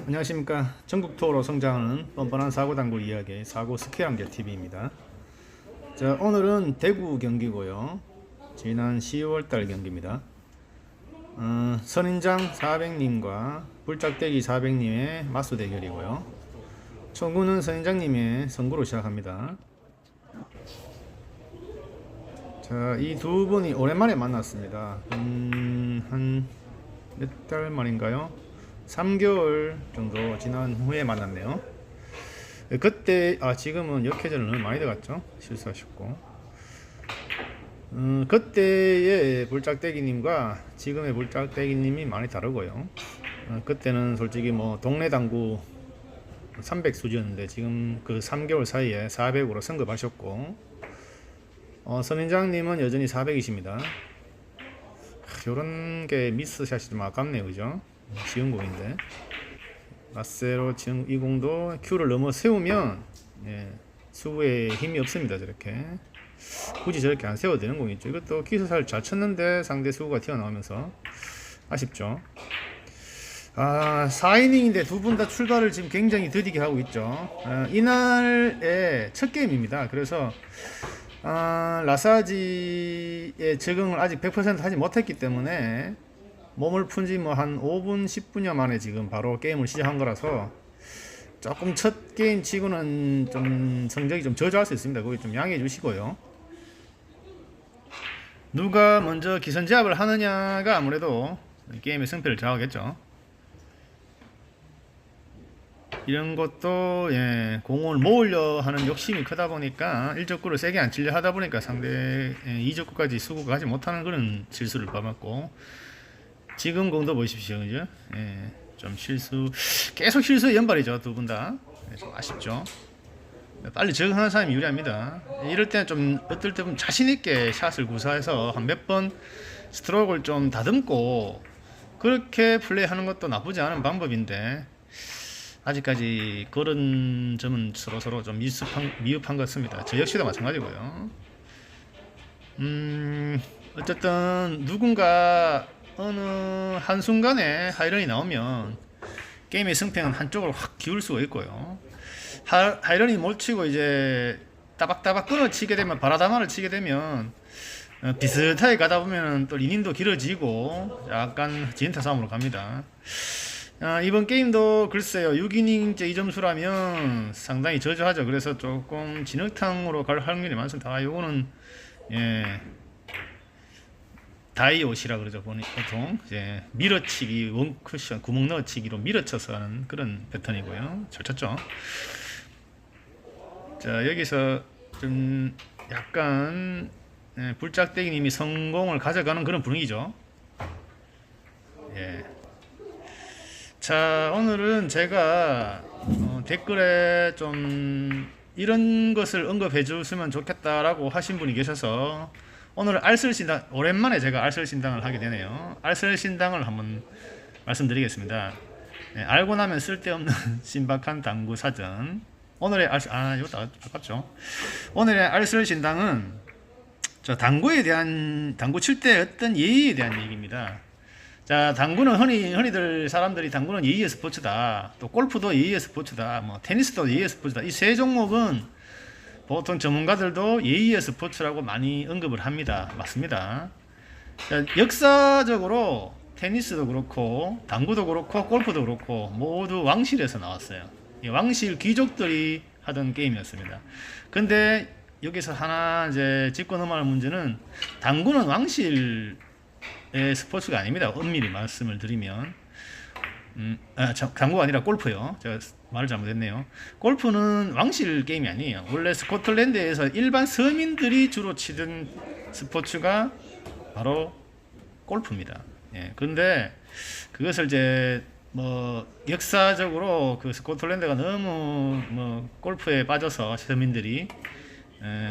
안녕하십니까. 전국토로 성장하는 뻔뻔한 사고당구 이야기 사고 스킬함계 TV입니다. 자, 오늘은 대구 경기고요. 지난 10월달 경기입니다. 선인장 400님과 불짝대기 400님의 맞수 대결이고요. 청구는 선인장님의 선구로 시작합니다. 자, 이 두 분이 오랜만에 만났습니다. 한 몇 달 만인가요? 3개월 정도 지난 후에 만났네요. 그때 지금은 역회전을 많이 들어갔죠. 실수하셨고 그때의 불짝대기님과 지금의 불짝대기님이 많이 다르고요. 그때는 솔직히 뭐 동네 당구 300 수준인데 지금 그 3개월 사이에 400으로 승급하셨고, 선인장님은 여전히 400이십니다. 요런 게 미스샷이 좀 아깝네요, 그죠? 쉬운 공인데 마세로 지금 이 공도 큐를 넘어 세우면 수구에 힘이 없습니다. 저렇게 굳이 저렇게 안 세워도 되는 공이죠. 이것도 기술살 잘 쳤는데 상대 수구가 튀어나오면서 아쉽죠. 4이닝인데 두 분 다 출발을 지금 굉장히 더디게 하고 있죠. 이날의 첫 게임입니다. 그래서 라사지에 적응을 아직 100% 하지 못했기 때문에 몸을 푼지 뭐 한 5분 10분여 만에 지금 바로 게임을 시작한 거라서 조금 첫 게임 치고는 좀 성적이 좀 저조할 수 있습니다. 그거 좀 양해해 주시고요. 누가 먼저 기선제압을 하느냐가 아무래도 게임의 승패를 좌우하겠죠. 이런 것도 공을 모으려 하는 욕심이 크다 보니까 1적구를 세게 안 치려 하다 보니까 상대 2적구까지 수구가 가지 못하는 그런 실수를 범했고, 지금 공도 보십시오, 그죠? 좀 계속 실수 연발이죠, 두 분 다. 좀 아쉽죠. 빨리 적응하는 사람이 유리합니다. 이럴 때는 좀 어떨 때 보면 자신 있게 샷을 구사해서 한 몇 번 스트로크를 좀 다듬고 그렇게 플레이하는 것도 나쁘지 않은 방법인데, 아직까지 그런 점은 서로 좀 미흡한 것 같습니다. 저 역시도 마찬가지고요. 어쨌든 누군가 어느 한순간에 하이런이 나오면 게임의 승패는 한쪽으로 확 기울 수가 있고요. 하이런이 못 치고 이제 따박따박 끊어치게 되면, 바라다마를 치게 되면 비슷하게 가다 보면 또 리닝도 길어지고 약간 지연타 싸움으로 갑니다. 이번 게임도 글쎄요, 6이닝째 2점수라면 상당히 저조하죠. 그래서 조금 진흙탕으로 갈 확률이 많습니다. 요거는 다이옷이라 그러죠. 보통 이제 밀어치기, 원쿠션 구멍 넣어치기로 밀어쳐서 하는 그런 패턴이고요. 잘 쳤죠. 자, 여기서 좀 약간 불짝대기님이 성공을 가져가는 그런 분위기죠. 자, 오늘은 제가 댓글에 좀 이런 것을 언급해 줬으면 좋겠다라고 하신 분이 계셔서 오늘 알쓸신당, 오랜만에 제가 알쓸신당을 하게 되네요. 알쓸신당을 한번 말씀드리겠습니다. 알고 나면 쓸데없는 신박한 당구 사전. 오늘의 이것도 아깝죠. 오늘의 알쓸신당은 당구에 대한, 당구 칠 때 어떤 예의에 대한 얘기입니다. 자, 당구는 흔히들 사람들이 당구는 예의의 스포츠다, 또 골프도 예의의 스포츠다, 뭐 테니스도 예의의 스포츠다, 이 세 종목은 보통 전문가들도 예의의 스포츠라고 많이 언급을 합니다. 맞습니다. 자, 역사적으로 테니스도 그렇고 당구도 그렇고 골프도 그렇고 모두 왕실에서 나왔어요. 왕실 귀족들이 하던 게임이었습니다. 근데 여기서 하나 이제 짚고 넘어갈 문제는, 당구는 왕실 스포츠가 아닙니다. 엄밀히 말씀을 드리면 당구가 아니라 골프요. 제가 말을 잘못했네요. 골프는 왕실 게임이 아니에요. 원래 스코틀랜드에서 일반 서민들이 주로 치던 스포츠가 바로 골프입니다. 그런데 그것을 이제 뭐 역사적으로 그 스코틀랜드가 너무 뭐 골프에 빠져서 서민들이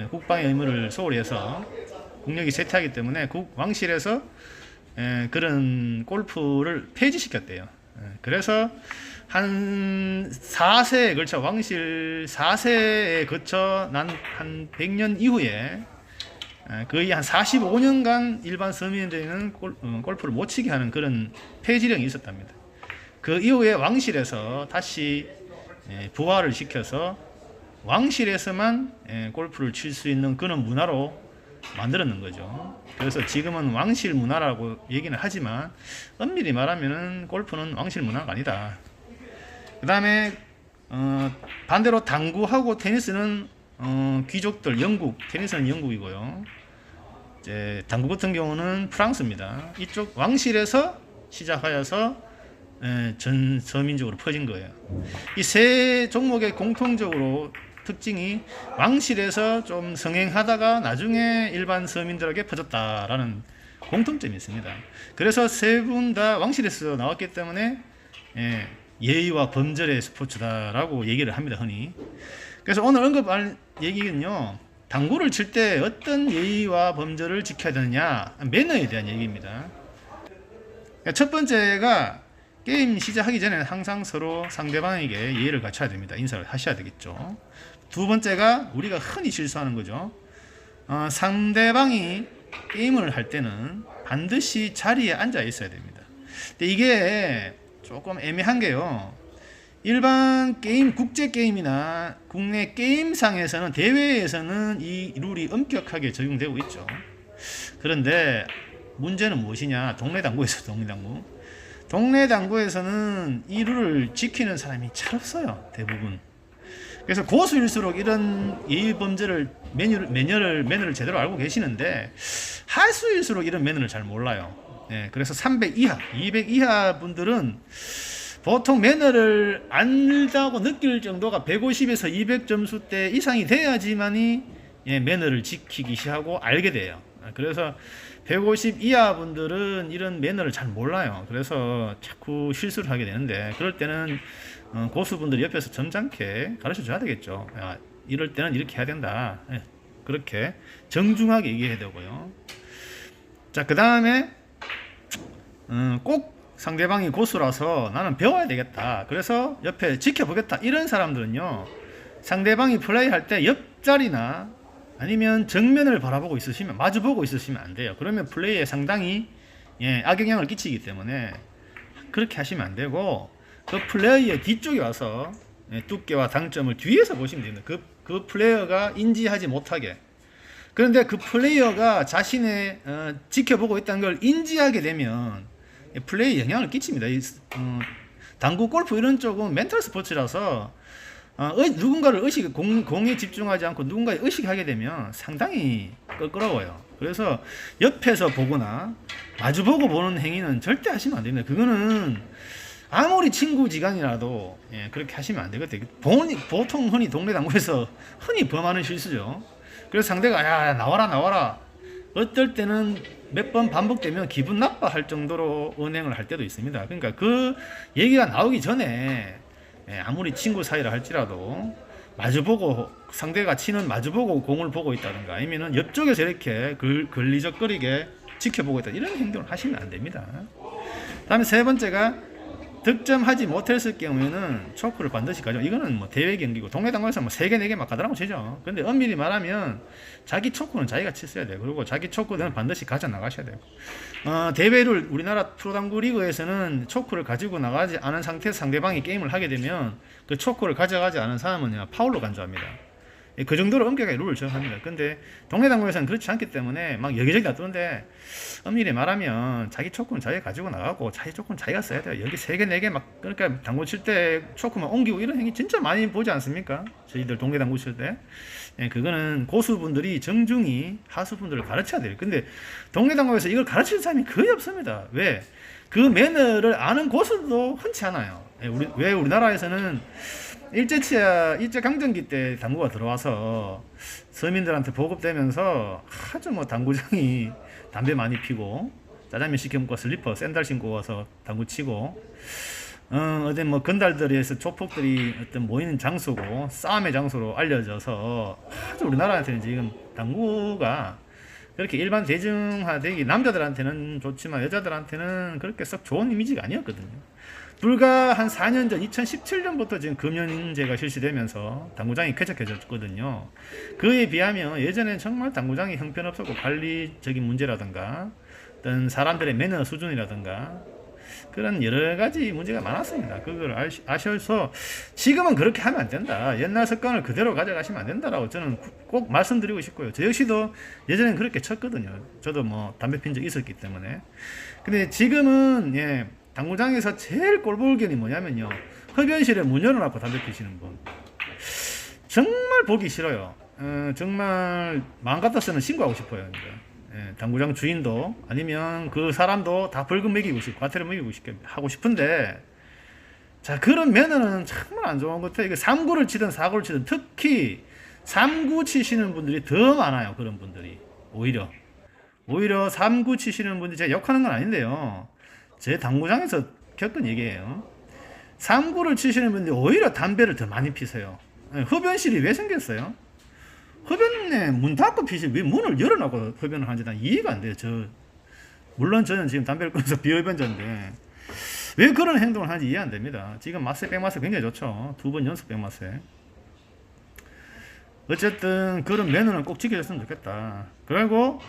국방의 의무를 소홀히 해서 국력이 쇠퇴하기 때문에 왕실에서 그런 골프를 폐지시켰대요. 그래서 한 4세에 걸쳐, 왕실 4세에 거쳐 난 한 100년 이후에 거의 한 45년간 일반 서민들은 골프를 못 치게 하는 그런 폐지령이 있었답니다. 그 이후에 왕실에서 다시 부활을 시켜서 왕실에서만 골프를 칠 수 있는 그런 문화로 만들었는 거죠. 그래서 지금은 왕실 문화라고 얘기는 하지만 엄밀히 말하면 골프는 왕실 문화가 아니다. 그 다음에 반대로 당구하고 테니스는 귀족들, 영국, 테니스는 영국이고요. 이제 당구 같은 경우는 프랑스입니다. 이쪽 왕실에서 시작하여서 전 서민적으로 퍼진 거예요. 이 세 종목의 공통적으로 특징이 왕실에서 좀 성행하다가 나중에 일반 서민들에게 퍼졌다라는 공통점이 있습니다. 그래서 세 분 다 왕실에서 나왔기 때문에 예의와 범절의 스포츠다라고 얘기를 합니다, 흔히. 그래서 오늘 언급할 얘기는요, 당구를 칠 때 어떤 예의와 범절을 지켜야 되느냐, 매너에 대한 얘기입니다. 첫 번째가 게임 시작하기 전에 항상 서로 상대방에게 예의를 갖춰야 됩니다. 인사를 하셔야 되겠죠. 두 번째가 우리가 흔히 실수하는 거죠. 상대방이 게임을 할 때는 반드시 자리에 앉아 있어야 됩니다. 근데 이게 조금 애매한 게요. 일반 게임, 국제 게임이나 국내 게임상에서는, 대회에서는 이 룰이 엄격하게 적용되고 있죠. 그런데 문제는 무엇이냐? 동네 당구에서는 이 룰을 지키는 사람이 잘 없어요, 대부분. 그래서 고수일수록 이런 예의 범죄를 매너를 제대로 알고 계시는데, 하수일수록 이런 매너를 잘 몰라요. 그래서 300 이하, 200 이하 분들은 보통 매너를 안다고 느낄 정도가 150에서 200 점수대 이상이 돼야지만이 매너를 지키기 시작하고 알게 돼요. 그래서 150 이하 분들은 이런 매너를 잘 몰라요. 그래서 자꾸 실수를 하게 되는데, 그럴 때는 고수분들이 옆에서 점잖게 가르쳐 줘야 되겠죠. 야, 이럴 때는 이렇게 해야 된다. 그렇게 정중하게 얘기해야 되고요. 자, 그 다음에 꼭 상대방이 고수라서 나는 배워야 되겠다, 그래서 옆에 지켜보겠다, 이런 사람들은요, 상대방이 플레이할 때 옆자리나 아니면 정면을 바라보고 있으시면, 마주보고 있으시면 안 돼요. 그러면 플레이에 상당히 악영향을 끼치기 때문에 그렇게 하시면 안 되고, 그 플레이어 뒤쪽에 와서 두께와 당점을 뒤에서 보시면 됩니다. 그 플레이어가 인지하지 못하게. 그런데 그 플레이어가 자신의 지켜보고 있다는 걸 인지하게 되면 플레이에 영향을 끼칩니다. 당구, 골프 이런 쪽은 멘탈 스포츠라서 누군가를 공에 집중하지 않고 누군가에 의식하게 되면 상당히 껄끄러워요. 그래서 옆에서 보거나 마주보고 보는 행위는 절대 하시면 안 됩니다. 그거는 아무리 친구지간이라도 그렇게 하시면 안 되거든요. 보통 흔히 동네 당구에서 흔히 범하는 실수죠. 그래서 상대가 야, 나와라 어떨 때는 몇 번 반복되면 기분 나빠할 정도로 은행을 할 때도 있습니다. 그러니까 그 얘기가 나오기 전에 아무리 친구 사이라 할지라도 마주보고, 상대가 치는 마주보고 공을 보고 있다든가, 아니면은 옆쪽에서 이렇게 걸리적거리게 지켜보고 있다, 이런 행동을 하시면 안 됩니다. 다음에 세 번째가 득점하지 못했을 경우에는 초크를 반드시 가져. 이거는 뭐 대회 경기고 동네 당구에서 뭐 3개 4개 막 가더라고 치죠. 근데 엄밀히 말하면 자기 초크는 자기가 쳤어야 돼요. 그리고 자기 초크는 반드시 가져 나가셔야 돼요. 대회를, 우리나라 프로당구 리그에서는 초크를 가지고 나가지 않은 상태에서 상대방이 게임을 하게 되면 그 초크를 가져가지 않은 사람은 파울로 간주합니다. 그 정도로 엄격하게 룰을 정합니다. 근데 동네 당구에서는 그렇지 않기 때문에 막 여기저기 놔두는데, 엄밀히 말하면 자기 초크는 자기가 가지고 나가고 자기 초크는 자기가 써야 돼요. 여기 3개 4개 막, 그러니까 당구 칠 때 초크만 옮기고 이런 행위 진짜 많이 보지 않습니까? 저희들 동네 당구 칠 때. 그거는 고수분들이 정중히 하수분들을 가르쳐야 돼요. 근데 동네 당구에서 이걸 가르치는 사람이 거의 없습니다. 왜? 그 매너를 아는 고수도 흔치 않아요. 왜 우리나라에서는 일제강점기 때 당구가 들어와서 서민들한테 보급되면서 아주 뭐 당구장이 담배 많이 피고 짜장면 시켜 먹고 슬리퍼 샌들 신고 와서 당구 치고, 어디 뭐 건달들에서 조폭들이 어떤 모이는 장소고 싸움의 장소로 알려져서 아주 우리나라한테는 지금 당구가 그렇게 일반 대중화되기, 남자들한테는 좋지만 여자들한테는 그렇게 썩 좋은 이미지가 아니었거든요. 불과 한 4년 전 2017년부터 지금 금연제가 실시되면서 당구장이 쾌적해졌거든요. 그에 비하면 예전엔 정말 당구장이 형편없었고 관리적인 문제라든가 어떤 사람들의 매너 수준이라든가 그런 여러 가지 문제가 많았습니다. 그걸 아셔서 지금은 그렇게 하면 안 된다. 옛날 습관을 그대로 가져가시면 안 된다라고 저는 꼭 말씀드리고 싶고요. 저 역시도 예전엔 그렇게 쳤거든요. 저도 뭐 담배 핀 적 있었기 때문에. 근데 지금은 예, 당구장에서 제일 꼴보기견이 뭐냐면요. 흡연실에 문 열어놓고 담배 피시는 분. 정말 보기 싫어요. 정말 마음 같아서는 신고하고 싶어요. 예, 당구장 주인도 아니면 그 사람도 다 벌금 매기고 싶고 과태료 매기고 싶게 하고 싶은데, 자, 그런 매너는 정말 안 좋은 것 같아요. 이거 3구를 치든 4구를 치든 특히 3구 치시는 분들이 더 많아요. 그런 분들이 오히려 3구 치시는 분들이 제가 욕하는 건 아닌데요. 제 당구장에서 겪은 얘기예요. 3구를 치시는 분들이 오히려 담배를 더 많이 피세요. 흡연실이 왜 생겼어요? 흡연에 문 닫고 피실 왜 문을 열어놓고 흡연을 하는지 난 이해가 안 돼요. 물론 저는 지금 담배를 끊어서 비흡연자인데 왜 그런 행동을 하는지 이해 안 됩니다. 지금 맛세 백맛세 굉장히 좋죠. 2번 연속 백맛세. 어쨌든 그런 매너는 꼭 지켜줬으면 좋겠다. 그리고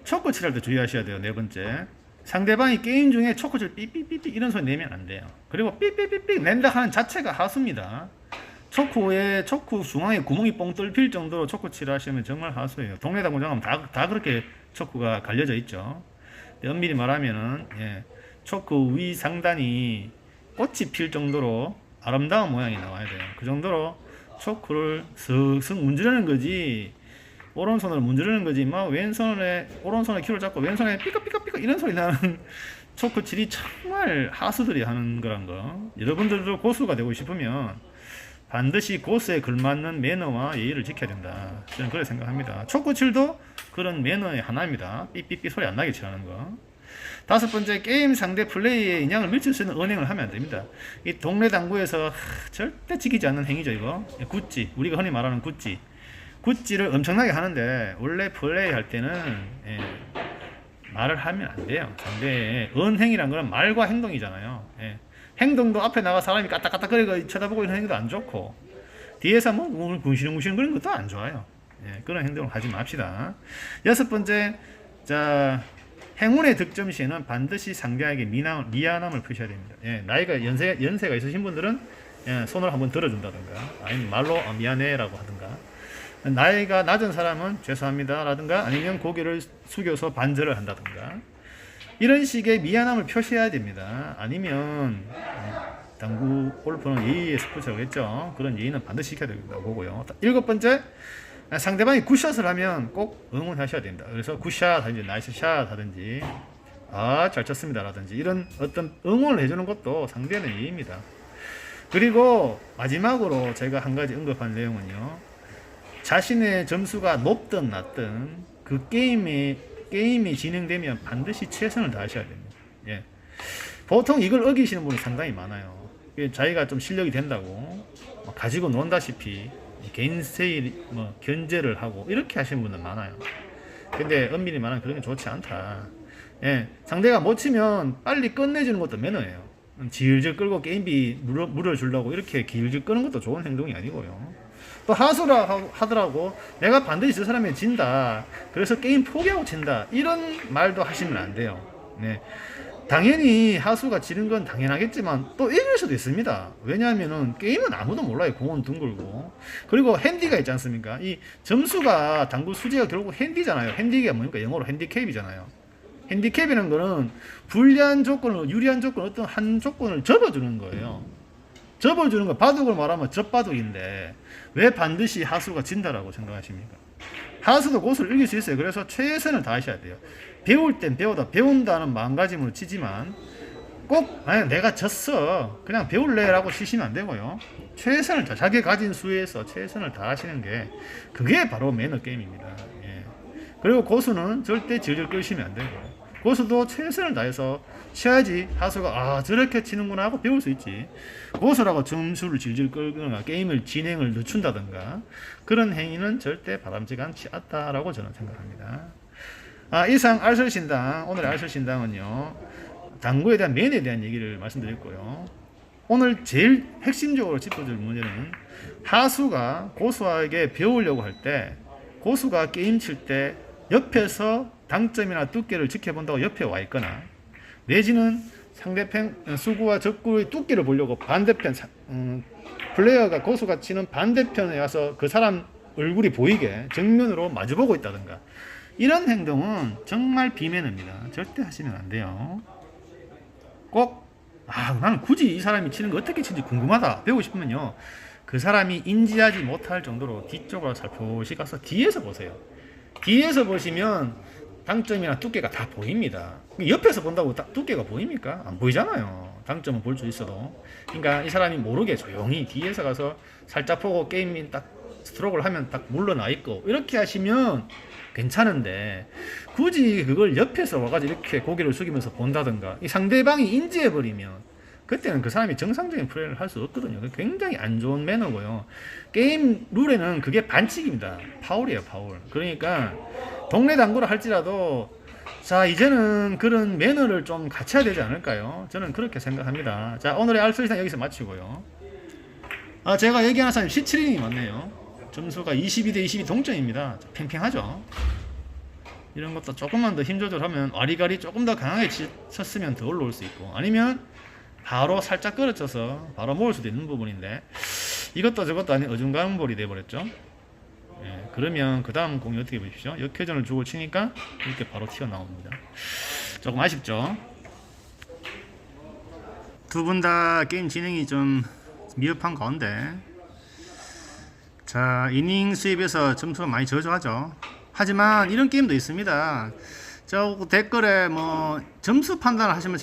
초코칠 할 때 주의하셔야 돼요. 4번째, 상대방이 게임 중에 초코칠 삐삐삐삐 이런 소리 내면 안 돼요. 그리고 삐삐삐삐 낸다 하는 자체가 하수입니다. 초코 중앙에 구멍이 뻥 뚫릴 정도로 초코칠 하시면 정말 하수예요. 동네 당구장 가면 다 그렇게 초코가 갈려져 있죠. 엄밀히 말하면은 예, 초코 위 상단이 꽃이 필 정도로 아름다운 모양이 나와야 돼요. 그 정도로 초코를 슥슥 문지르는 거지, 오른손으로 문지르는 거지 막 왼손에 오른손에 키를 잡고 왼손에 삐걱삐걱삐걱 이런 소리 나는 초코칠이 정말 하수들이 하는 거란 거. 여러분들도 고수가 되고 싶으면 반드시 고수에 걸맞는 매너와 예의를 지켜야 된다. 저는 그렇게 생각합니다. 초코칠도 그런 매너의 하나입니다. 삐삐삐 소리 안 나게 칠하는 거. 5번째, 게임 상대 플레이에 영향을 미칠 수 있는 언행을 하면 안 됩니다. 이 동네 당구에서 절대 지키지 않는 행위죠. 이거 굿지, 우리가 흔히 말하는 굿지를 엄청나게 하는데 원래 플레이 할 때는 예, 말을 하면 안 돼요. 상대의 언행이란 거는 말과 행동이잖아요. 예. 행동도 앞에 나가 사람이 까딱까딱거리고 쳐다보고 이런 행동도 안 좋고, 뒤에서 뭐 궁시렁궁시렁 그런 것도 안 좋아요. 예, 그런 행동을 하지 맙시다. 6번째, 자, 행운의 득점 시에는 반드시 상대에게 미안함을 표시해야 됩니다. 예, 나이가 연세가 있으신 분들은 예, 손을 한번 들어준다든가 아니면 말로 미안해라고 하든가, 나이가 낮은 사람은 죄송합니다 라든가 아니면 고개를 숙여서 반절을 한다든가 이런 식의 미안함을 표시해야 됩니다. 아니면 당구 골프는 예의의 스포츠라고 했죠. 그런 예의는 반드시 지켜야 된다고 보고요. 7번째, 상대방이 굿샷을 하면 꼭 응원하셔야 됩니다. 그래서 굿샷 하든지 나이스 샷 하든지 잘 쳤습니다 라든지 이런 어떤 응원을 해주는 것도 상대는 예의입니다. 그리고 마지막으로 제가 한 가지 언급한 내용은요, 자신의 점수가 높든 낮든 그 게임이 진행되면 반드시 최선을 다하셔야 됩니다. 예. 보통 이걸 어기시는 분이 상당히 많아요. 자기가 좀 실력이 된다고 가지고 논다시피 개인 세일 견제를 하고 이렇게 하시는 분들 많아요. 근데 엄밀히 말하면 그런 게 좋지 않다. 예. 상대가 못 치면 빨리 끝내주는 것도 매너예요. 질질 끌고 게임비 물어주려고 이렇게 길질 끄는 것도 좋은 행동이 아니고요. 또 하수라 하더라고 내가 반드시 저 사람이 진다 그래서 게임 포기하고 친다 이런 말도 하시면 안 돼요. 네. 당연히 하수가 지는 건 당연하겠지만 또 이길 수도 있습니다. 왜냐하면은 게임은 아무도 몰라요. 공은 둥글고. 그리고 핸디가 있지 않습니까? 이 점수가 당구 수지가 결국 핸디잖아요. 핸디가 뭡니까? 영어로 핸디캡이잖아요. 핸디캡이라는 거는 불리한 조건을, 유리한 조건, 어떤 한 조건을 접어주는 거예요. 접어주는 거, 바둑을 말하면 접바둑인데 왜 반드시 하수가 진다라고 생각하십니까? 하수도 고수를 이길 수 있어요. 그래서 최선을 다하셔야 돼요. 배울 땐 배운다는 마음가짐으로 치지만 꼭 내가 졌어 그냥 배울래 라고 치시면 안 되고요. 최선을 자기 가진 수에서 최선을 다하시는 게 그게 바로 매너 게임입니다. 예. 그리고 고수는 절대 질질 끌시면 안 되고, 고수도 최선을 다해서 쳐야지 하수가 저렇게 치는구나 하고 배울 수 있지. 고수라고 점수를 질질 끌거나 게임을 진행을 늦춘다든가 그런 행위는 절대 바람직하지 않다라고 저는 생각합니다. 이상 알설신당, 오늘의 알설신당은요, 당구에 대한 매너에 대한 얘기를 말씀드렸고요. 오늘 제일 핵심적으로 짚어줄 문제는 하수가 고수에게 배우려고 할 때, 고수가 게임 칠 때 옆에서 당점이나 두께를 지켜본다고 옆에 와 있거나, 내지는 상대편 수구와 적구의 두께를 보려고 반대편 플레이어가 고수가 치는 반대편에 와서 그 사람 얼굴이 보이게 정면으로 마주보고 있다든가 이런 행동은 정말 비매너입니다. 절대 하시면 안 돼요. 꼭 나는 굳이 이 사람이 치는 거 어떻게 치는지 궁금하다 배우고 싶으면요, 그 사람이 인지하지 못할 정도로 뒤쪽으로 살포시 가서 뒤에서 보세요. 뒤에서 보시면 당점이나 두께가 다 보입니다. 옆에서 본다고 두께가 보입니까? 안 보이잖아요. 당점은 볼 수 있어도. 그러니까 이 사람이 모르게 조용히 뒤에서 가서 살짝 보고 게임이 딱 스트로크를 하면 딱 물러나 있고 이렇게 하시면 괜찮은데, 굳이 그걸 옆에서 와가지고 이렇게 고개를 숙이면서 본다든가 이 상대방이 인지해버리면 그때는 그 사람이 정상적인 플레이를 할 수 없거든요. 굉장히 안 좋은 매너고요. 게임 룰에는 그게 반칙입니다. 파울이에요, 파울. 그러니까 동네 당구를 할지라도 자, 이제는 그런 매너를 좀 갖춰야 되지 않을까요? 저는 그렇게 생각합니다. 자, 오늘의 알쓸시장 여기서 마치고요. 제가 얘기하는 사람이 17인이 맞네요. 점수가 22대 22 동점입니다. 팽팽하죠? 이런 것도 조금만 더 힘 조절하면 와리가리 조금 더 강하게 쳤으면 더 올라올 수 있고, 아니면 바로 살짝 끌어쳐서 바로 모을 수도 있는 부분인데 이것도 저것도 아닌 어중간볼이 돼버렸죠. 예, 그러면 그 다음 공이 어떻게 보십시오. 역회전을 주고 치니까 이렇게 바로 튀어나옵니다. 조금 아쉽죠. 두 분 다 게임 진행이 좀 미흡한 가운데, 자, 이닝 수입에서 점수가 많이 저조하죠. 하지만 이런 게임도 있습니다. 저 댓글에 뭐 점수 판단을 하시면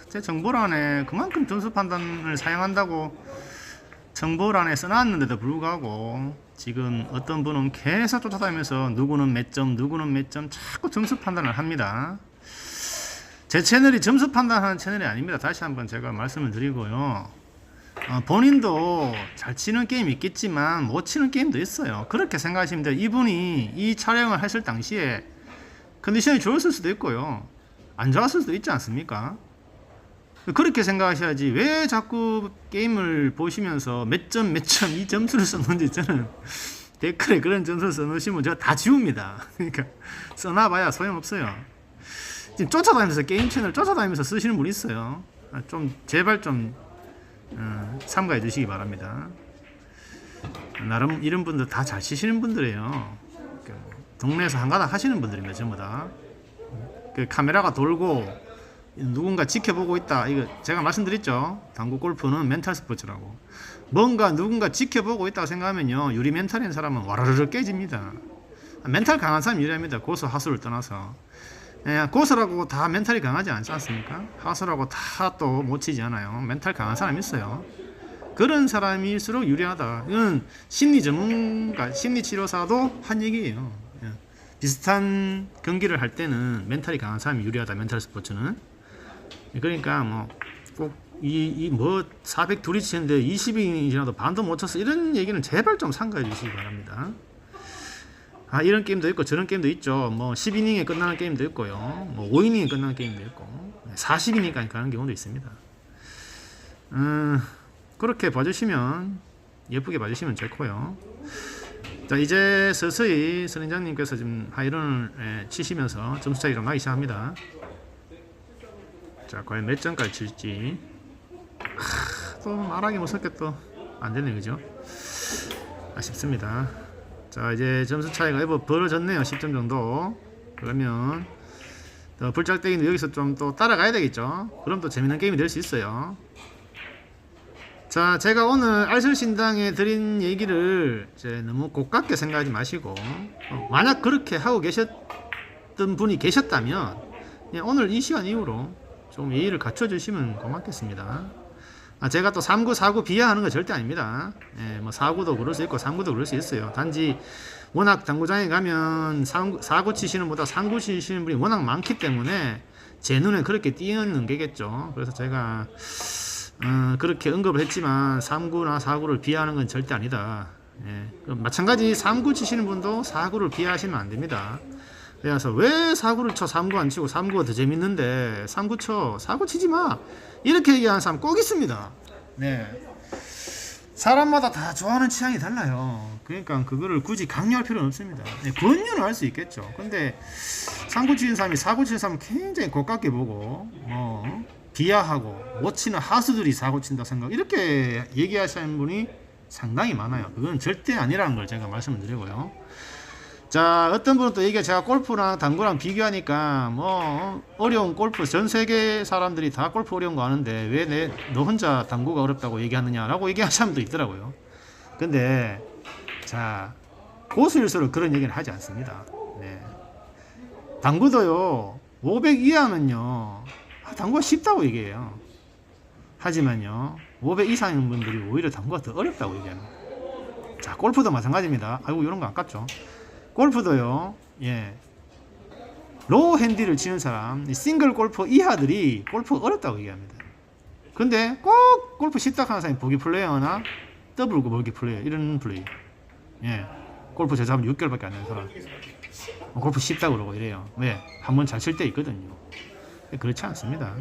제 정보란에 그만큼 점수 판단을 사용한다고 정보란에 써놨는데도 불구하고 지금 어떤 분은 계속 쫓아다니면서 누구는 몇 점, 누구는 몇 점 자꾸 점수 판단을 합니다. 제 채널이 점수 판단하는 채널이 아닙니다. 다시 한번 제가 말씀을 드리고요. 본인도 잘 치는 게임이 있겠지만 못 치는 게임도 있어요. 그렇게 생각하시면 돼요. 이분이 이 촬영을 하실 당시에 컨디션이 좋았을 수도 있고요, 안 좋았을 수도 있지 않습니까? 그렇게 생각하셔야지 왜 자꾸 게임을 보시면서 몇 점 몇 점 이 점수를 써놓는지, 저는 댓글에 그런 점수를 써놓으시면 제가 다 지웁니다. 그러니까 써놔봐야 소용없어요. 지금 쫓아다니면서 게임 채널 쫓아다니면서 쓰시는 분 있어요. 좀 제발 좀 삼가해 주시기 바랍니다. 나름 이런 분들 다 잘 치시는 분들이에요. 동네에서 한가닥 하시는 분들입니다. 전부 다. 카메라가 돌고 누군가 지켜보고 있다, 이거 제가 말씀드렸죠. 당구 골프는 멘탈 스포츠라고. 뭔가 누군가 지켜보고 있다고 생각하면요, 유리 멘탈인 사람은 와르르 깨집니다. 멘탈 강한 사람이 유리합니다. 고수 하수를 떠나서. 고수라고 다 멘탈이 강하지 않지 않습니까? 하수라고 다 또 못 치지 않아요. 멘탈 강한 사람이 있어요. 그런 사람일수록 유리하다. 이건 심리 전문가, 심리 치료사도 한 얘기예요. 비슷한 경기를 할 때는 멘탈이 강한 사람이 유리하다, 멘탈 스포츠는. 그러니까 뭐 꼭 뭐 400 둘이 치는데 20인이 지나도 반도 못 쳤어, 이런 얘기는 제발 좀 삼가해 주시기 바랍니다. 이런 게임도 있고 저런 게임도 있죠. 뭐 10이닝에 끝나는 게임도 있고요, 뭐 5이닝에 끝나는 게임도 있고 40이닝까지 가는 경우도 있습니다. 그렇게 봐주시면, 예쁘게 봐주시면 좋고요. 자, 이제 서서히 선인장님께서 지금 하이런을 치시면서 점수 차이가 나기 시작합니다. 자, 과연 몇 점까지 칠지. 또 말하기 무섭게 또 안되네, 그죠? 아쉽습니다. 자, 이제 점수 차이가 벌어졌네요. 10점 정도. 그러면 불짝대기는 여기서 좀 또 따라가야 되겠죠. 그럼 또 재밌는 게임이 될 수 있어요. 자, 제가 오늘 알쓸신당에 드린 얘기를 이제 너무 고깝게 생각하지 마시고, 만약 그렇게 하고 계셨던 분이 계셨다면 오늘 이 시간 이후로 좀 예의를 갖춰주시면 고맙겠습니다. 제가 또 3구, 4구 비하하는 거 절대 아닙니다. 뭐 4구도 그럴 수 있고 3구도 그럴 수 있어요. 단지 워낙 당구장에 가면 4구 치시는 보다 3구 치시는 분이 워낙 많기 때문에 제 눈에 그렇게 띄는 게겠죠. 그래서 제가 그렇게 언급을 했지만 3구나 4구를 비하하는 건 절대 아니다. 마찬가지 3구 치시는 분도 4구를 비하하시면 안 됩니다. 그래서 왜 4구를 쳐 3구 안 치고 3구가 더 재밌는데 3구 쳐 4구 치지 마, 이렇게 얘기하는 사람 꼭 있습니다. 사람마다 다 좋아하는 취향이 달라요. 그러니까 그거를 굳이 강요할 필요는 없습니다. 권유는 할 수 있겠죠. 근데 3구 치는 사람이 4구 치는 사람은 굉장히 고깝게 보고 비하하고 못 치는 하수들이 사고 친다 생각 이렇게 얘기하시는 분이 상당히 많아요. 그건 절대 아니라는 걸 제가 말씀을 드리고요. 자, 어떤 분은 또 이게 제가 골프랑 당구랑 비교하니까 뭐 어려운 골프 전 세계 사람들이 다 골프 어려운 거 아는데 왜 너 혼자 당구가 어렵다고 얘기하느냐라고 얘기하는 사람도 있더라고요. 근데 자, 고수일수록 그런 얘기는 하지 않습니다. 네. 당구도요 500 이하면요 당구가 쉽다고 얘기해요. 하지만요 500 이상인 분들이 오히려 당구가 더 어렵다고 얘기합니다. 자, 골프도 마찬가지입니다. 아이고 이런 거 아깝죠. 골프도요, 예, 로우 핸디를 치는 사람, 싱글 골퍼 이하들이 골프 어렵다고 얘기합니다. 근데 꼭 골프 쉽다 하는 사람이 보기 플레이어나 더블 보기 플레이어 이런 플레이, 예, 골프 제자하면 6개월밖에 안 되는 사람, 골프 쉽다고 그러고 이래요. 왜? 한번 잘 칠 때 있거든요. 그렇지 않습니다.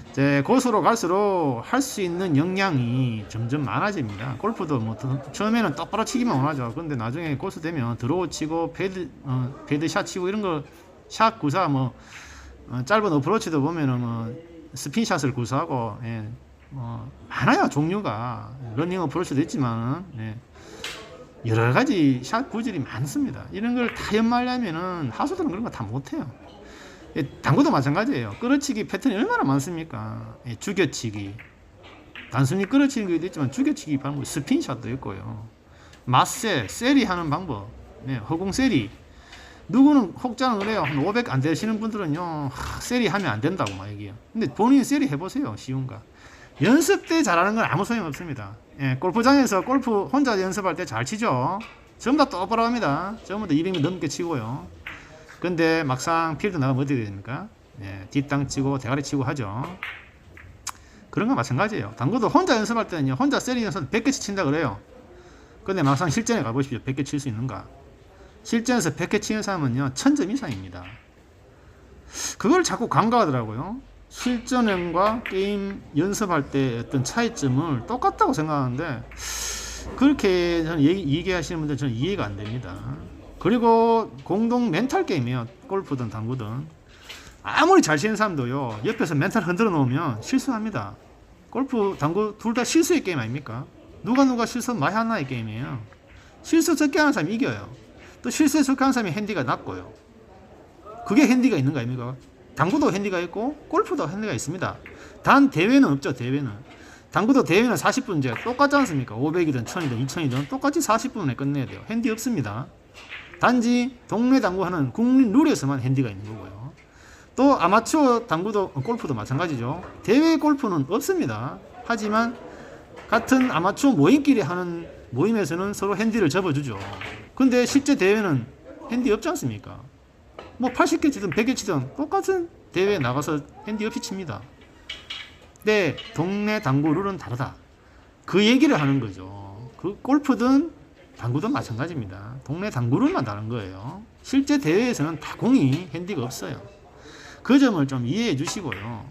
이제 고수로 갈수록 할 수 있는 역량이 점점 많아집니다. 골프도 뭐 처음에는 똑바로 치기만 원하죠. 근데 나중에 고수 되면 드로우 치고 패드 샷 치고 이런 거 샷 구사 뭐 짧은 어프로치도 보면은 뭐 스핀샷을 구사하고 예, 많아요 종류가. 러닝 어프로치도 있지만 예, 여러 가지 샷 구질이 많습니다. 이런 걸 다 연마하려면은 하수들은 그런 거 다 못해요. 당구도 마찬가지예요. 끌어치기 패턴이 얼마나 많습니까? 예, 죽여치기, 단순히 끌어치는 것도 있지만 죽여치기 방법, 스핀샷도 있고요. 맞세, 세리 하는 방법, 네, 허공 세리. 누구는 혹자는 그래요. 한 500 안 되시는 분들은요, 세리 하면 안 된다고 막 얘기해요. 근데 본인이 세리 해보세요. 쉬운가? 연습 때 잘하는 건 아무 소용 없습니다. 예, 골프장에서 골프 혼자 연습할 때 잘 치죠. 전부 다 똑바로합니다. 전부 다 200m 넘게 치고요. 근데 막상 필드 나가면 어떻게 됩니까? 예, 뒷땅 치고 대가리 치고 하죠. 그런 거 마찬가지예요. 당구도 혼자 연습할 때는요, 혼자 세리 연습 100개씩 친다 그래요. 근데 막상 실전에 가보십시오. 100개 칠 수 있는가? 실전에서 100개 치는 사람은요, 1000점 이상입니다. 그걸 자꾸 간과하더라고요. 실전과 게임 연습할 때 어떤 차이점을 똑같다고 생각하는데, 그렇게 저는 얘기하시는 분들 저는 이해가 안 됩니다. 그리고 공동 멘탈 게임이에요. 골프든 당구든. 아무리 잘 치는 사람도요, 옆에서 멘탈 흔들어 놓으면 실수합니다. 골프, 당구 둘 다 실수의 게임 아닙니까? 누가 실수 많이 하나의 게임이에요. 실수 적게 하는 사람이 이겨요. 또 실수 적게 하는 사람이 핸디가 낮고요. 그게 핸디가 있는 거 아닙니까? 당구도 핸디가 있고 골프도 핸디가 있습니다. 단 대회는 없죠. 대회는. 당구도 대회는 40분제 똑같지 않습니까? 500이든 1000이든 2000이든 똑같이 40분에 끝내야 돼요. 핸디 없습니다. 단지 동네 당구하는 국민 룰에서만 핸디가 있는 거고요. 또 아마추어 당구도 골프도 마찬가지죠. 대회 골프는 없습니다. 하지만 같은 아마추어 모임끼리 하는 모임에서는 서로 핸디를 접어주죠. 근데 실제 대회는 핸디 없지 않습니까? 뭐 80개 치든 100개 치든 똑같은 대회에 나가서 핸디 없이 칩니다. 근데 동네 당구 룰은 다르다. 그 얘기를 하는 거죠. 그 골프든 당구도 마찬가지입니다. 동네 당구룰만 다른 거예요. 실제 대회에서는 다 공이 핸디가 없어요. 그 점을 좀 이해해 주시고요.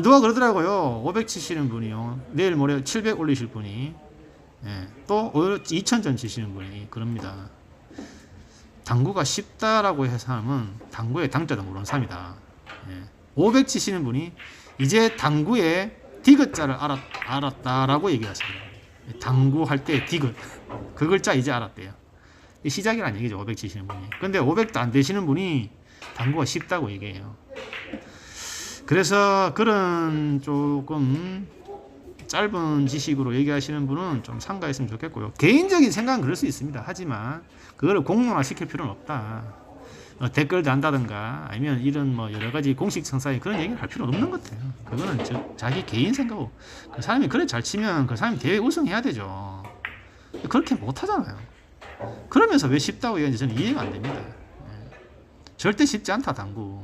누가 그러더라고요. 500 치시는 분이요. 내일 모레 700 올리실 분이. 예, 또 2000점 치시는 분이 그럽니다. 당구가 쉽다라고 해서 하면 당구의 당자도 모르는 사람이다. 예, 500 치시는 분이 이제 당구의 디귿자를 알았다라고 얘기하십니다. 당구할 때 디귿 그 글자 이제 알았대요. 시작이라는 얘기죠. 500 치시는 분이. 근데 500도 안 되시는 분이 당구가 쉽다고 얘기해요. 그래서 그런 조금 짧은 지식으로 얘기하시는 분은 좀 삼가했으면 좋겠고요. 개인적인 생각은 그럴 수 있습니다. 하지만 그거를 공론화 시킬 필요는 없다. 댓글 단다든가 아니면 이런 뭐 여러 가지 공식 성사에 그런 얘기를 할 필요는 없는 것 같아요. 그거는 자기 개인 생각이고 그 사람이 그래 잘 치면 그 사람이 대회 우승해야 되죠. 그렇게 못 하잖아요. 그러면서 왜 쉽다고 얘기하는지 저는 이해가 안 됩니다. 절대 쉽지 않다 당구.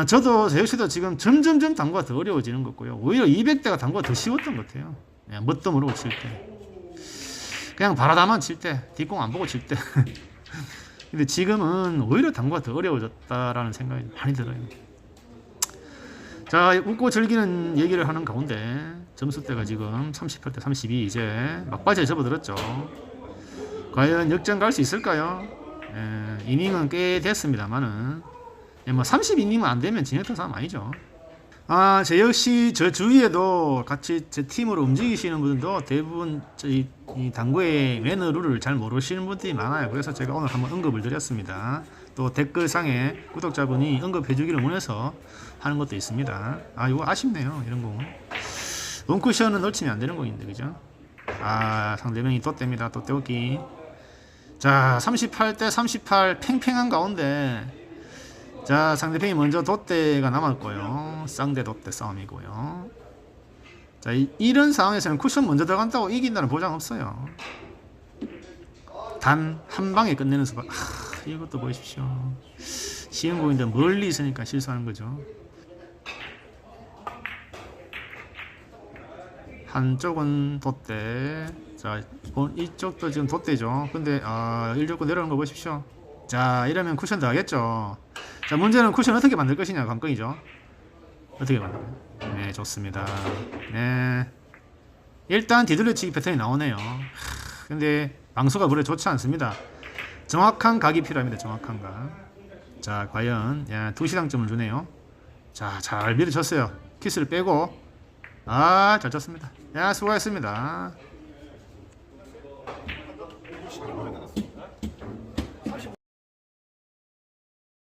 저도 저 역시도 지금 점점점 당구가 더 어려워지는 것 같고요. 오히려 200대가 당구가 더 쉬웠던 것 같아요. 뭣도 모르고 칠 때. 그냥 바라다만 칠 때, 뒷공 안 보고 칠 때. 근데 지금은 오히려 당구가 더 어려워졌다라는 생각이 많이 들어요. 자, 웃고 즐기는 얘기를 하는 가운데 점수대가 지금 38대 32 이제 막바지에 접어들었죠. 과연 역전 갈 수 있을까요? 이닝은 꽤 됐습니다만은 예, 뭐 32님은 안 되면 진행했던 사람 아니죠. 제 역시 저 주위에도 같이 제 팀으로 움직이시는 분들도 대부분 저희 이 당구의 매너 룰을 잘 모르시는 분들이 많아요. 그래서 제가 오늘 한번 언급을 드렸습니다. 또 댓글상에 구독자분이 언급해주기를 원해서 하는 것도 있습니다. 이거 아쉽네요. 이런 거. 원쿠션은 놓치면 안 되는 공인데, 그죠? 상대방이 또 뗍니다. 또 떼었기. 자, 38대 38 팽팽한 가운데, 자, 상대편이 먼저 돛대가 남았고요. 쌍대 돛대 싸움이고요. 자, 이런 상황에서는 쿠션 먼저 들어간다고 이긴다는 보장 없어요. 단 한 방에 끝내는 수박. 이것도 보십시오. 쉬운 공인데 멀리 있으니까 실수하는 거죠. 한쪽은 돛대. 자, 이쪽도 지금 돛대죠. 근데 일족구 내려오는 거 보십시오. 자, 이러면 쿠션 들어가겠죠. 자, 문제는 쿠션 어떻게 만들 것이냐 관건이죠. 어떻게 만들까요? 네, 좋습니다. 네, 일단 뒤돌려치기 패턴이 나오네요. 근데 방수가 물에 좋지 않습니다. 정확한 각이 필요합니다. 정확한 각. 자, 과연 2시당점을 주네요. 자, 잘 밀어쳤어요. 키스를 빼고 잘 쳤습니다. 수고하셨습니다.